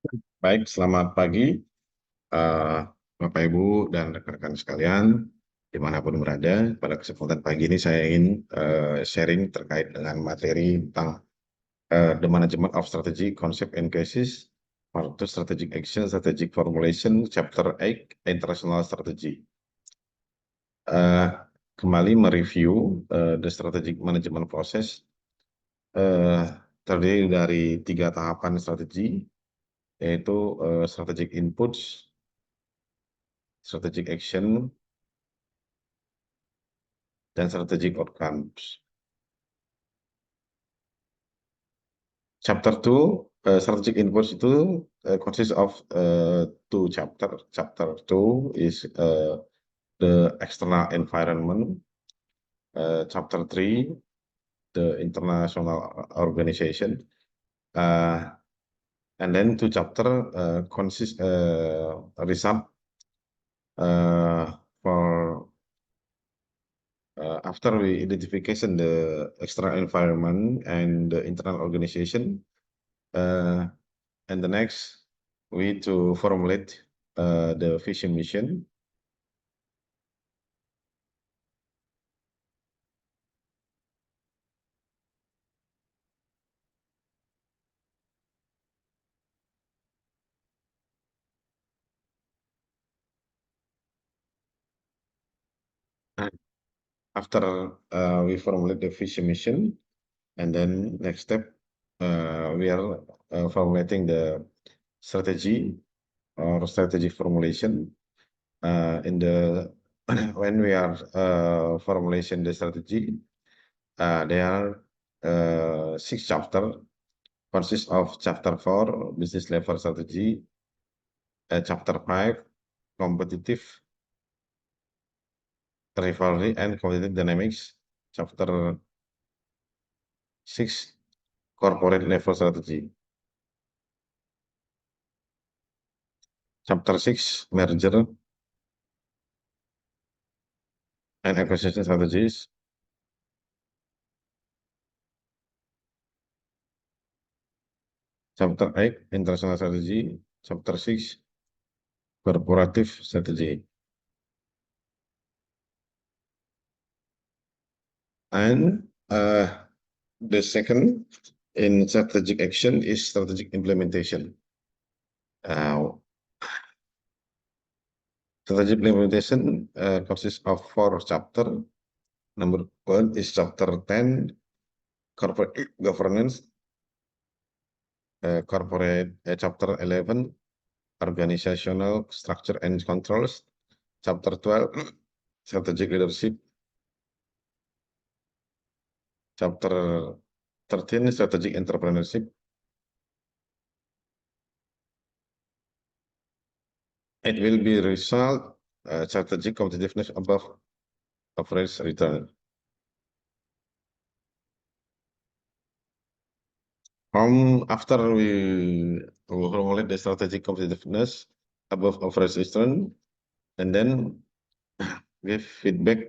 Baik, selamat pagi, eh, Bapak Ibu dan rekan-rekan sekalian, dimanapun berada. Pada kesempatan pagi ini saya ingin sharing terkait dengan materi tentang the management of strategy, concept and cases, part 2 strategic action, strategic formulation, chapter 8, international strategy. Eh, Kembali mereview the strategic management process, eh, terdiri dari 3 tahapan strategi, yaitu strategic inputs, strategic action, dan strategic outcomes. Chapter 2, strategic inputs itu consists of two chapter. Chapter 2 is the external environment. Chapter 3, the international organization. And then two chapter consist result for after we identification the external environment and the internal organization. And the next, we need to formulate the vision mission. After we formulate the vision mission, and then next step, we are formulating the strategy or strategy formulation. In the when we are formulation the strategy, there are 6 chapter, consists of chapter 4 business level strategy, chapter 5 competitive rivalry and competitive dynamics, chapter 6 corporate level strategy, chapter 6 merger and acquisition strategies, chapter 8 international strategy, chapter 6 corporative strategy. And the second in strategic action is strategic implementation. Strategic implementation consists of 4 chapters. Number 1 is chapter 10, corporate governance. Chapter 11, organizational structure and controls. Chapter 12, strategic leadership. Chapter 13, strategic entrepreneurship. It will be result strategic competitiveness above average return. After we formulate the strategic competitiveness above average return, and then give feedback.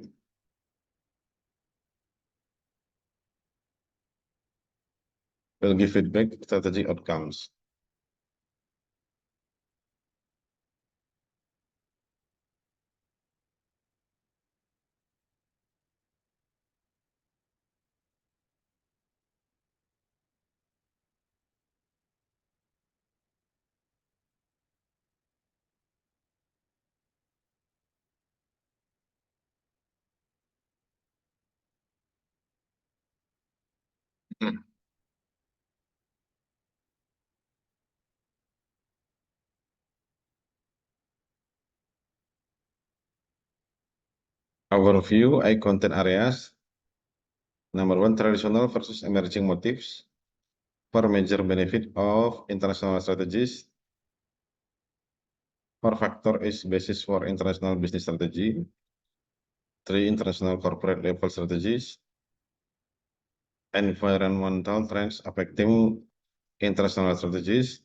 We'll give feedback strategic outcomes. Overview, eye content areas. Number 1, traditional versus emerging motives. 4 major benefit of international strategies. 4 factor is basis for international business strategy. 3 international corporate level strategies. Environmental trends affecting international strategies.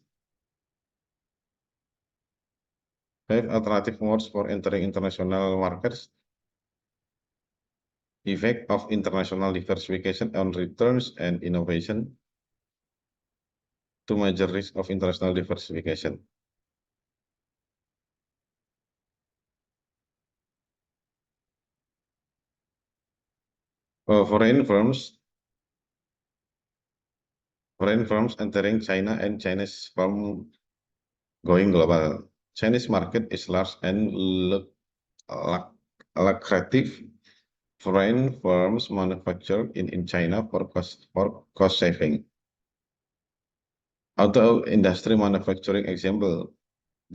5 alternative modes for entering international markets. Effect of international diversification on returns and innovation. two major risks of international diversification. Foreign firms entering China and Chinese firm going global. Chinese market is large and lucrative. Foreign firms manufacture in China for cost saving. Auto industry manufacturing example,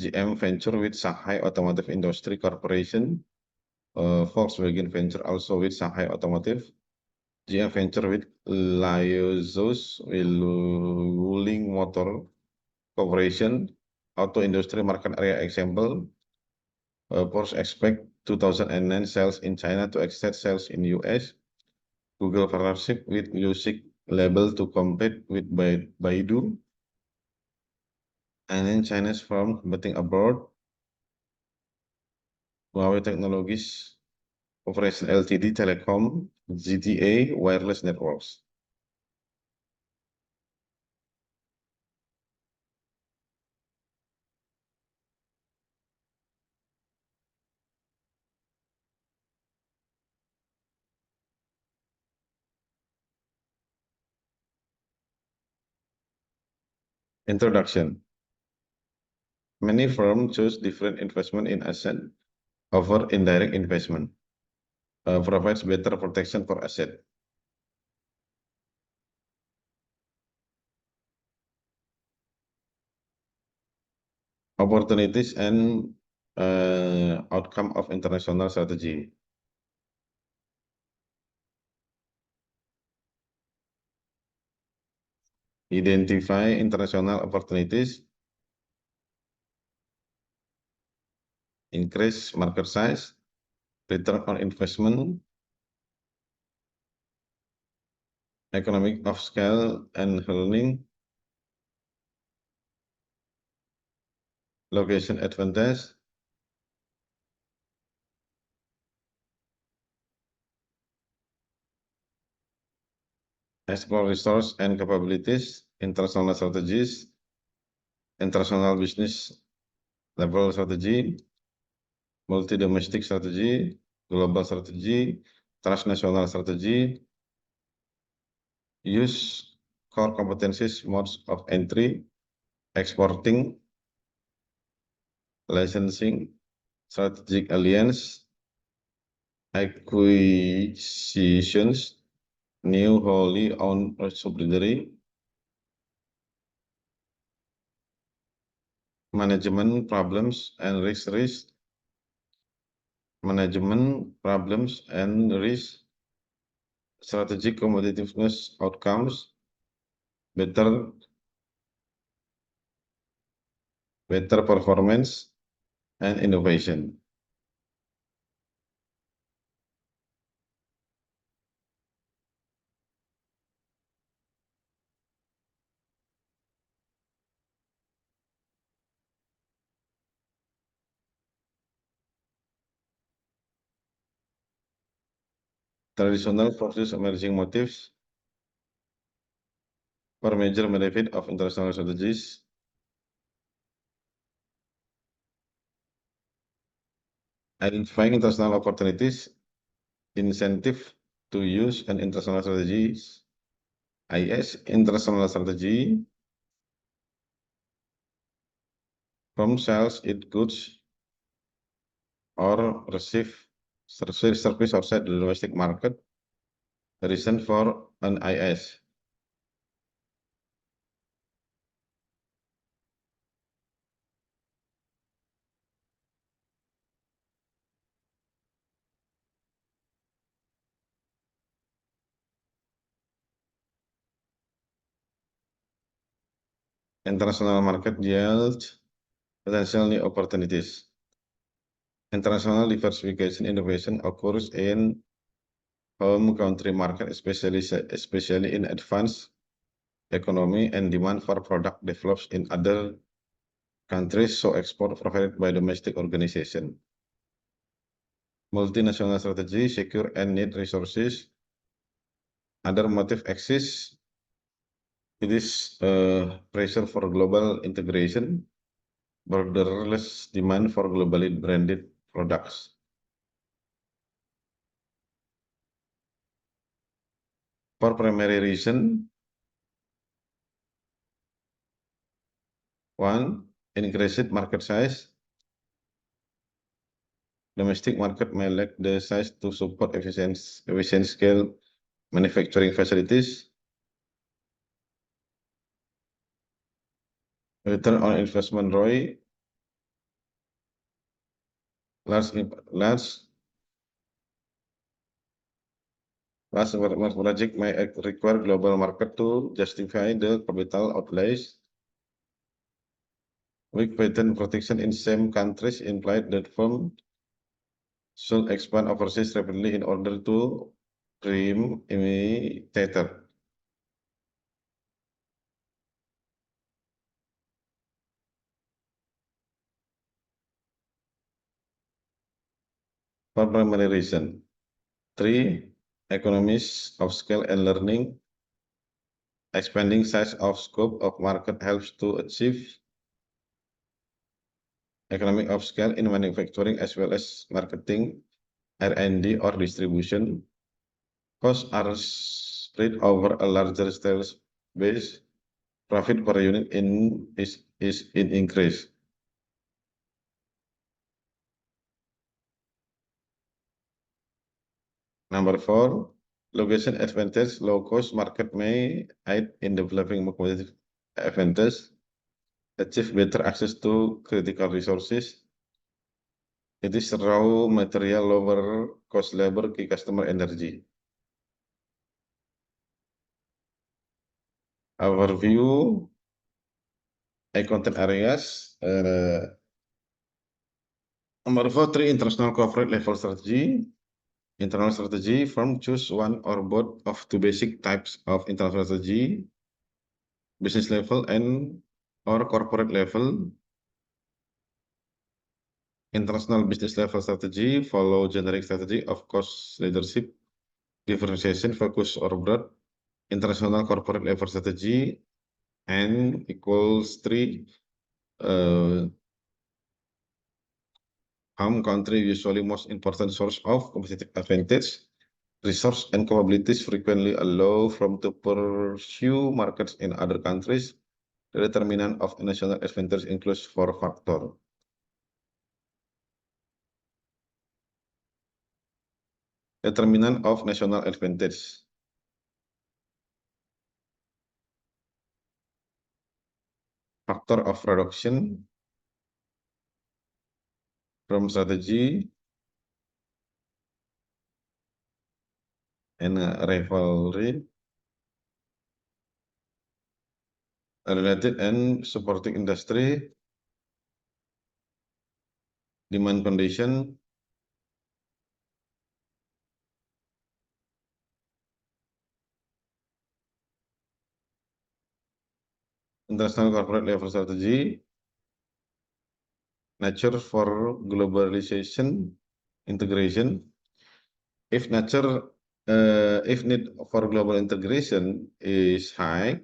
GM venture with Shanghai Automotive Industry Corporation, Volkswagen venture also with Shanghai Automotive, GM venture with Lyozos Wuling Motor Corporation, auto industry market area example, Porsche expect 2009 sales in China to exceed sales in US. Google partnership with Music label to compete with Baidu. And then Chinese firm competing abroad. Huawei Technologies Operation Ltd Telecom ZTA Wireless Networks. Introduction. Many firms choose different investment in asset over indirect investment. Provides better protection for asset. Opportunities and outcome of international strategy. Identify international opportunities. Increase market size. Return on investment. Economic of scale and learning. Location advantage. Explore resource and capabilities, international strategies, international business level strategy, multi-domestic strategy, global strategy, transnational strategy, use core competencies, modes of entry, exporting, licensing, strategic alliance, acquisitions, new wholly owned subsidiary, management problems and risk, management problems and risk, strategic competitiveness outcomes, better performance, and innovation. Traditional versus emerging motives. For major benefit of international strategies. Identifying international opportunities, incentive to use an international strategies, IS, international strategy, from sales its goods or receive service outside the domestic market. Reason for an IS. International market yields potential new opportunities. International diversification innovation occurs in home country market, especially in advanced economy, and demand for product develops in other countries, so export provided by domestic organization. Multinational strategy, secure and need resources. Other motive exists. It is pressure for global integration, borderless demand for globally branded products. For primary reason, one, increased market size. Domestic market may lack the size to support efficient scale manufacturing facilities. Return on investment ROI, large project may require global market to justify the capital outlays. Weak patent protection in same countries implied that firm should expand overseas rapidly in order to prime imitator. For primary reason. 3. Economies of scale and learning. Expanding size of scope of market helps to achieve economic of scale in manufacturing as well as marketing, R&D, or distribution. Costs are spread over a larger sales base. Profit per unit is in increase. Number 4, location advantage. Low cost market may aid in developing more competitive advantage. Achieve better access to critical resources. It is raw material, lower cost labor, key customer energy. Overview, content areas. Number 4, 3, international corporate level strategy. Internal strategy, firm choose one or both of two basic types of internal strategy, business level and or corporate level. International business level strategy follow generic strategy of cost leadership, differentiation, focus or broad. International corporate level strategy and equals 3. Home country usually most important source of competitive advantage. Resource and capabilities frequently allow firm to pursue markets in other countries. The determinant of national advantage includes 4 factors. Determinant of national advantage. Factor of reduction from strategy and rivalry. Related and supporting industry. Demand condition. International corporate level strategy. Nature for globalization integration. If need for global integration is high,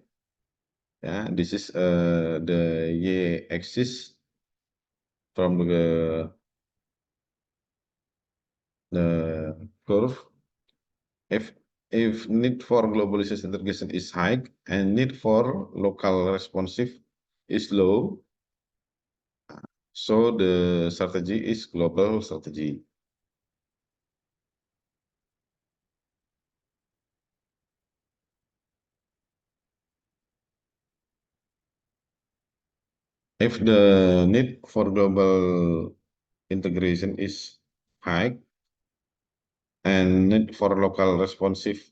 this is the y-axis from the curve. If need for globalization integration is high and need for local responsive is low, so the strategy is global strategy. If the need for global integration is high and need for local responsive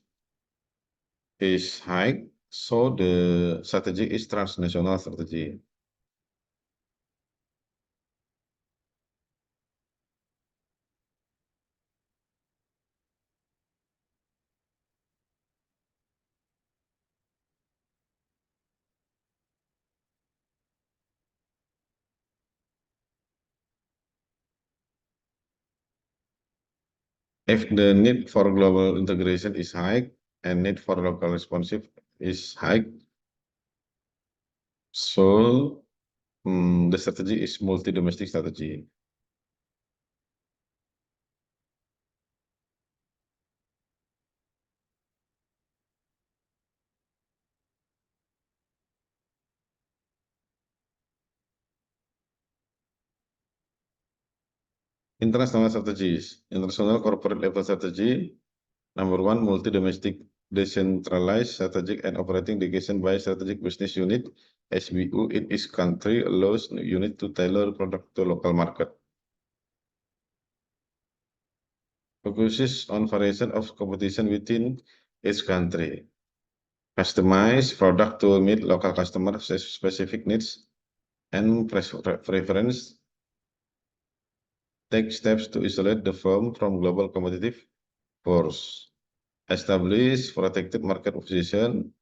is high, so the strategy is transnational strategy. If the need for global integration is high and need for local responsive is high, So the strategy is multi-domestic strategy. International strategies. International corporate level strategy. Number one, multi-domestic decentralized strategic and operating dedication by strategic business unit (SBU) in each country allows unit to tailor product to local market. Focuses on variation of competition within each country. Customize product to meet local customer specific needs and preference. Take steps to isolate the firm from global competitive force. Establish protected market position.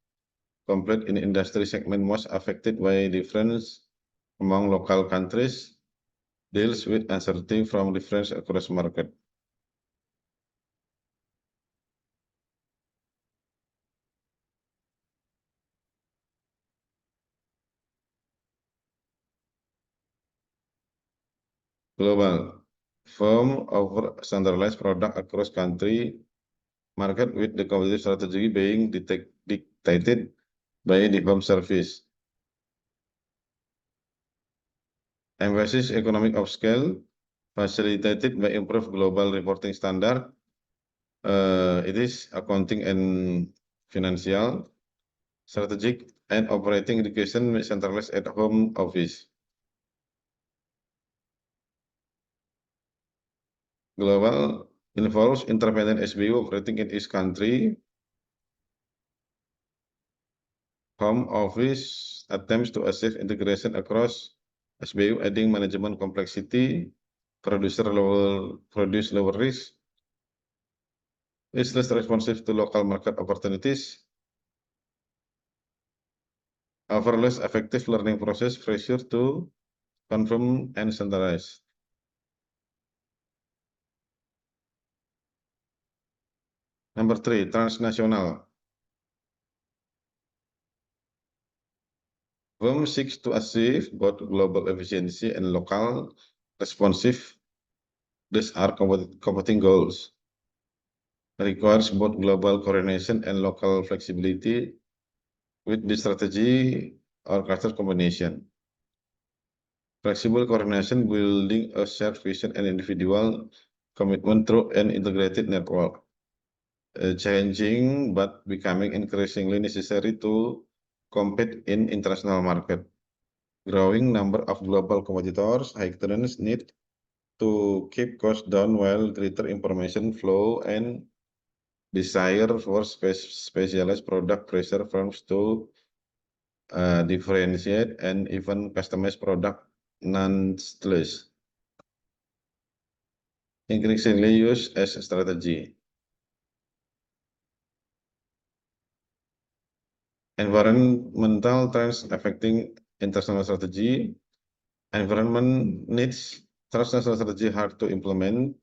Complete in industry segment most affected by difference among local countries. Deals with uncertainty from difference across market. Global. Firm offer standardized product across country market with the competitive strategy being dictated by the home service. Emphasis economic of scale facilitated by improved global reporting standard. It is accounting and financial, strategic, and operating education centralized at home office. Global involves independent SBU operating in each country. Home office attempts to achieve integration across SBU, adding management complexity, produce lower risk, is less responsive to local market opportunities, offer less effective learning process, pressure to confirm and standardize. Number three, transnational. Firm seeks to achieve both global efficiency and local responsive. These are competing goals. Requires both global coordination and local flexibility with the strategy or culture combination. Flexible coordination building a shared vision and individual commitment through an integrated network. Changing but becoming increasingly necessary to compete in international market. Growing number of global competitors, heightened need to keep costs down while greater information flow and desire for specialized product pressure firms to differentiate and even customize product nonetheless. Increasingly used as a strategy. Environmental trends affecting international strategy. Environment needs transnational strategy hard to implement.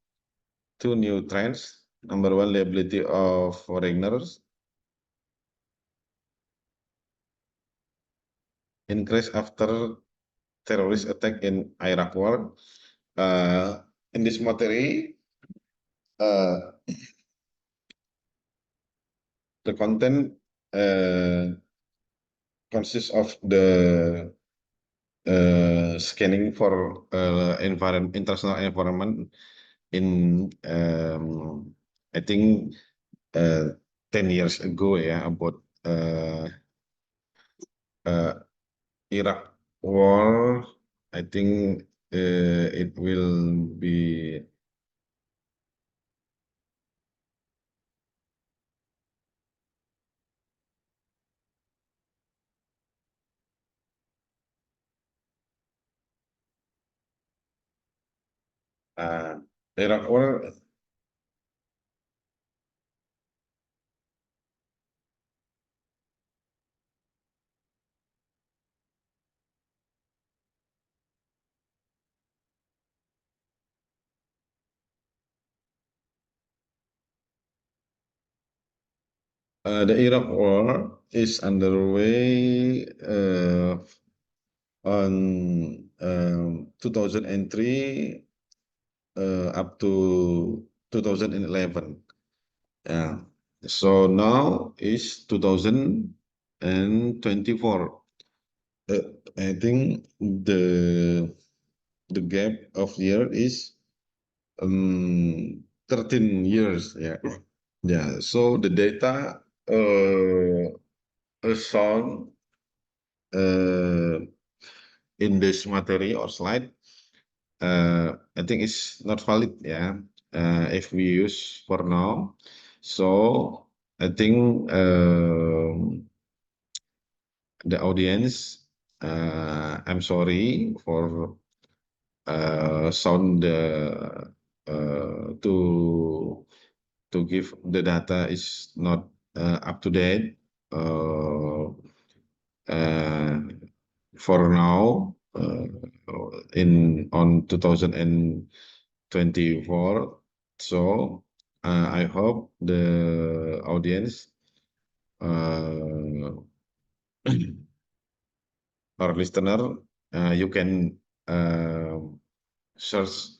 Two new trends. Number one, liability of foreigners. Increase after terrorist attack in Iraq war. In this material, the content consists of the scanning for international environment in I think 10 years ago about Iraq war. I think it will be Iraq war. The Iraq war is underway on 2003 up to 2011. Yeah. So now is 2024. I think the gap of year is 13 years. Yeah. Yeah. So the data shown uh, in this material or slide, I think it's not valid. Yeah. If we use for now, so I think the audience, I'm sorry for sound to give the data is not up to date. Uh, for now, in on 2024. So I hope the audience or listener, you can uh, search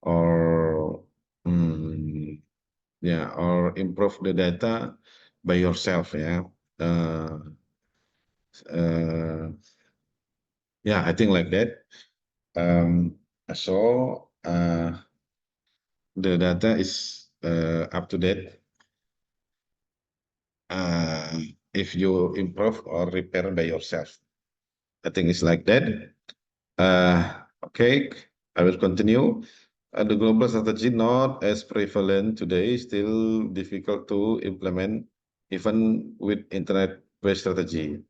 or yeah, or improve the data by yourself. Yeah. Uh, uh, yeah, I think like that. So the data is up to date. If you improve or repair by yourself, I think it's like that. Okay, I will continue. The global strategy not as prevalent today, still difficult to implement even with internet-based strategy.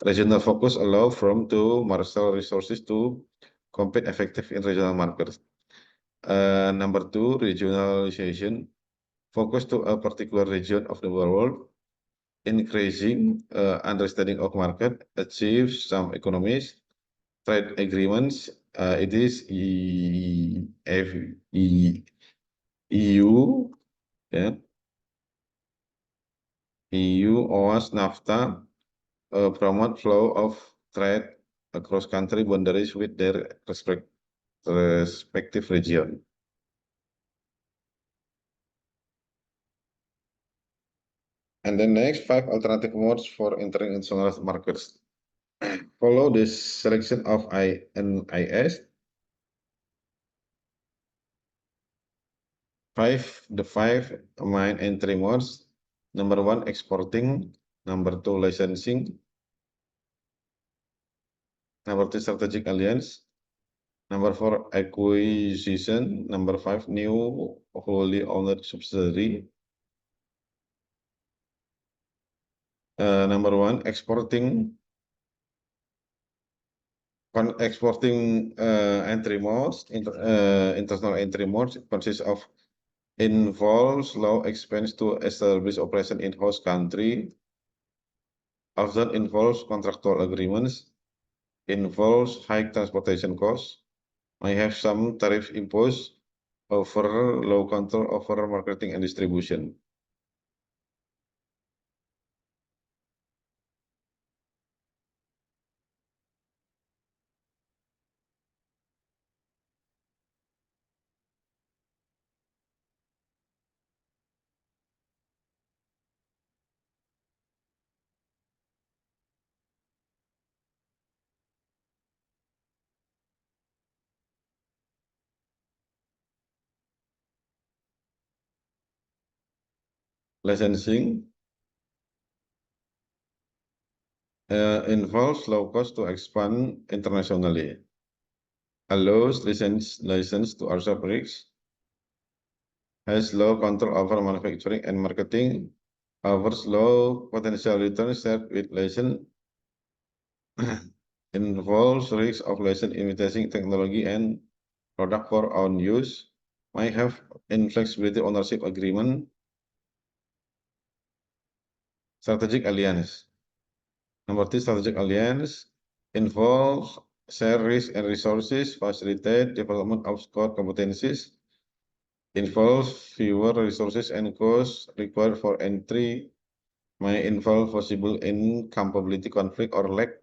Regional focus allow from to marshal resources to compete effective in regional markets. Number two, regionalization focus to a particular region of the world, increasing understanding of market, achieve some economies, trade agreements. It is EU, yeah, EU, OAS, NAFTA, promote flow of trade across country boundaries with their respective region. And the next 5 alternative modes for entering international markets. Follow this selection of INIS. The five main entry modes. Number one, exporting. Number two, licensing. Number two, strategic alliance. Number four, acquisition. Number five, new wholly owned subsidiary. Number one, exporting. Exporting entry modes, international entry modes consists of involves low expense to establish operation in host country, often involves contractual agreements, involves high transportation costs, may have some tariff imposed over low control over marketing and distribution. Licensing involves low cost to expand internationally, allows license to absorb risks, has low control over manufacturing and marketing, offers low potential return shared with license, involves risk of license imitating technology and product for own use, might have inflexibility ownership agreement, strategic alliance. Number two, strategic alliance involves share risk and resources, facilitate development of core competencies, involves fewer resources and costs required for entry, may involve possible incapability conflict or lack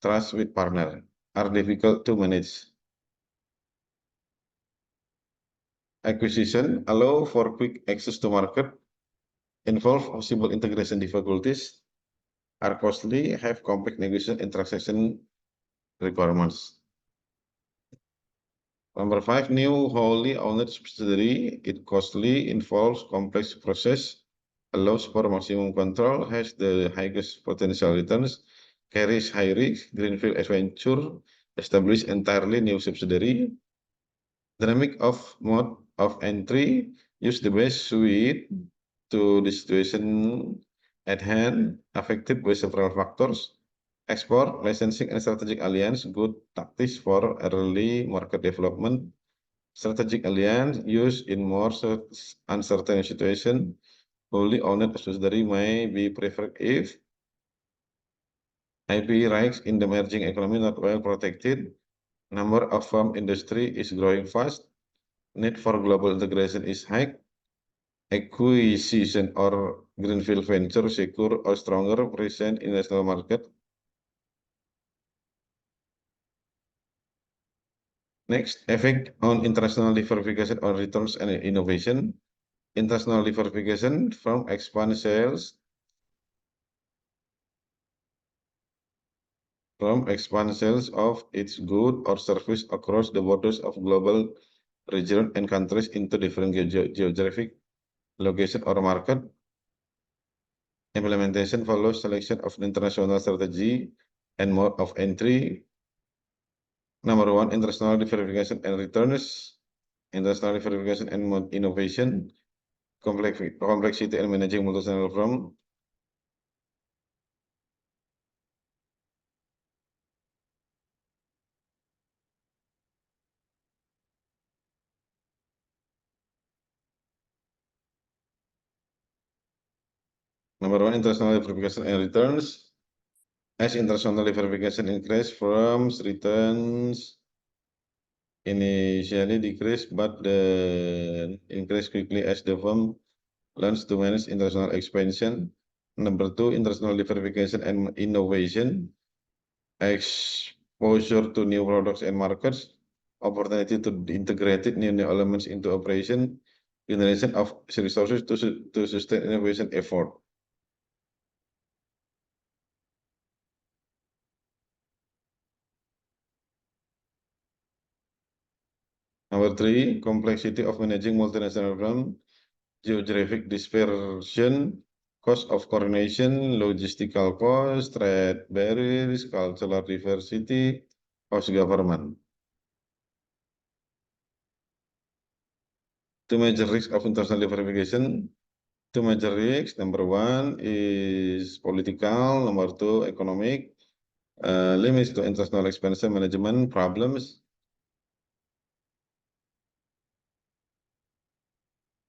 trust with partner. are difficult to manage. Acquisition allow for quick access to market, involve possible integration difficulties, are costly, have complex negotiation and transaction requirements. Number 5, new wholly owned subsidiary. It costly, involves complex process, allows for maximum control, has the highest potential returns, carries high risk, greenfield adventure, establish entirely new subsidiary. Dynamic of mode of entry, use the best suit to the situation at hand, affected by several factors. Export, licensing, and strategic alliance, good tactics for early market development. Strategic alliance used in more uncertain situation. Wholly owned subsidiary may be preferred if IP rights in the emerging economy not well protected. Number of farm industry is growing fast. Need for global integration is high. Acquisition or greenfield venture secure or stronger presence in national market. Next, effect on international diversification on returns and innovation. International diversification from expand sales of its good or service across the borders of global region and countries into different geographic location or market. Implementation follows selection of international strategy and mode of entry. Number 1, international diversification and returns. International diversification and innovation. Complexity and managing multinational firm. Number 1, international verification and returns. As international verification increase, firms' returns initially decrease, but then increase quickly as the firm learns to manage international expansion. Number 2, international verification and innovation. Exposure to new products and markets. Opportunity to integrate new elements into operation. Generation of resources to sustain innovation effort. Number 3, complexity of managing multinational firm, geographic dispersion, cost of coordination, logistical cost, trade barriers, cultural diversity, cost government. Two major risks of international verification. Two major risks. Number 1 is political. Number 2, economic. Limits to international expansion management problems.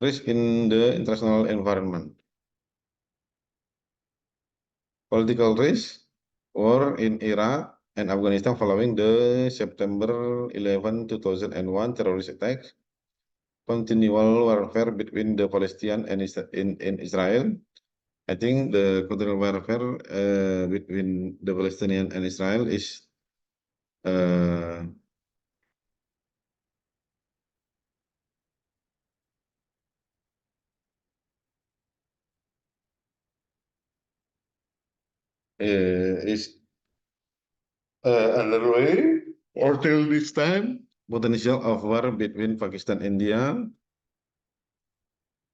Risk in the international environment. Political risk, war in Iraq and Afghanistan following the September 11, 2001 terrorist attacks. Continual warfare between the Palestinians and in Israel. I think the continual warfare between the Palestinians and Israel is underway until this time. Potential of war between Pakistan and India.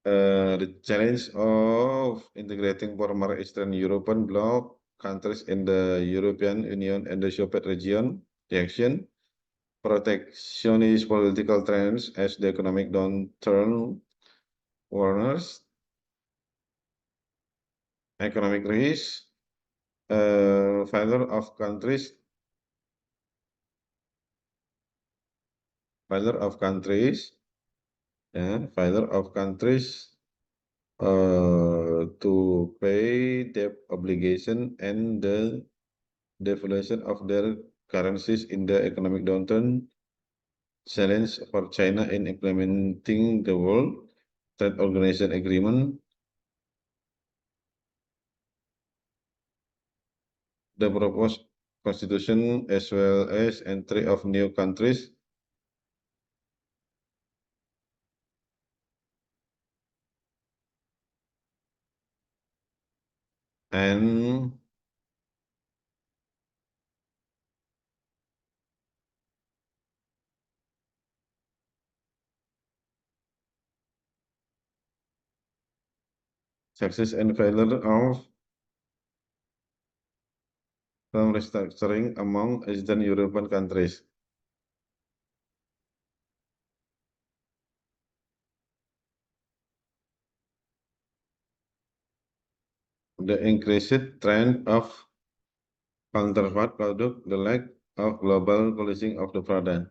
The challenge of integrating former Eastern European bloc countries in the European Union and the Soviet region. Reaction. Protectionist political trends as the economic downturn warners. Economic risk. Failure of countries failure of countries to pay debt obligation and the devaluation of their currencies in the economic downturn. Challenge for China in implementing the World Trade Organization agreement. The proposed constitution as well as entry of new countries. And success and failure of some restructuring among Eastern European countries. The increased trend of counterfeit product, the lack of global policing of the product.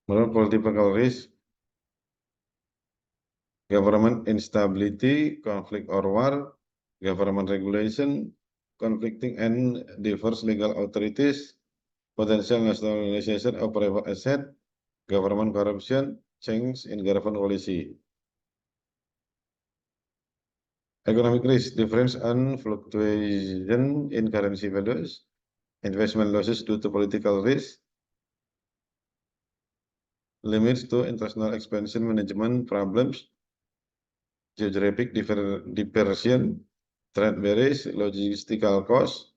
Moral political risk, government instability, conflict or war, government regulation, conflicting and diverse legal authorities, potential nationalization of private asset, government corruption, change in government policy. Economic risk, difference and fluctuation in currency values, investment losses due to political risk, limits to international expansion management problems, geographic dispersion, trade barriers, logistical costs,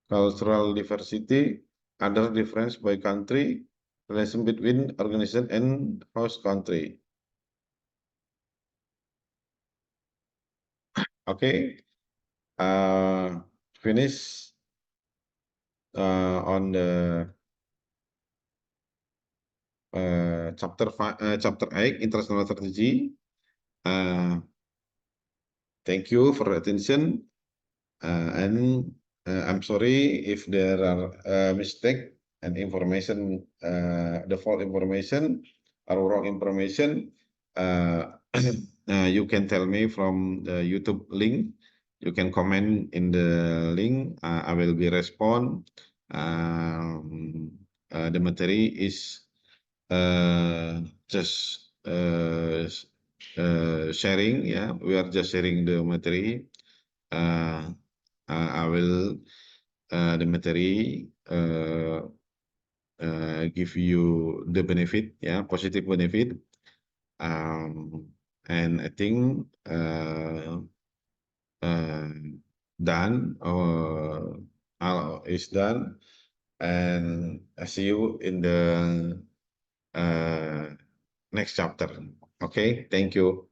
cultural diversity, other difference by country, relation between organization and host country. Okay, finish on the chapter 8, international strategy. Thank you for attention. And I'm sorry if there are mistake and information, the false information or wrong information. You can tell me from the YouTube link. You can comment in the link. I will be respond. The material is just sharing. Yeah, we are just sharing the material. I will the material give you the benefit, yeah, positive benefit, and I think done or is done, and I see you in the next chapter. Okay, thank you.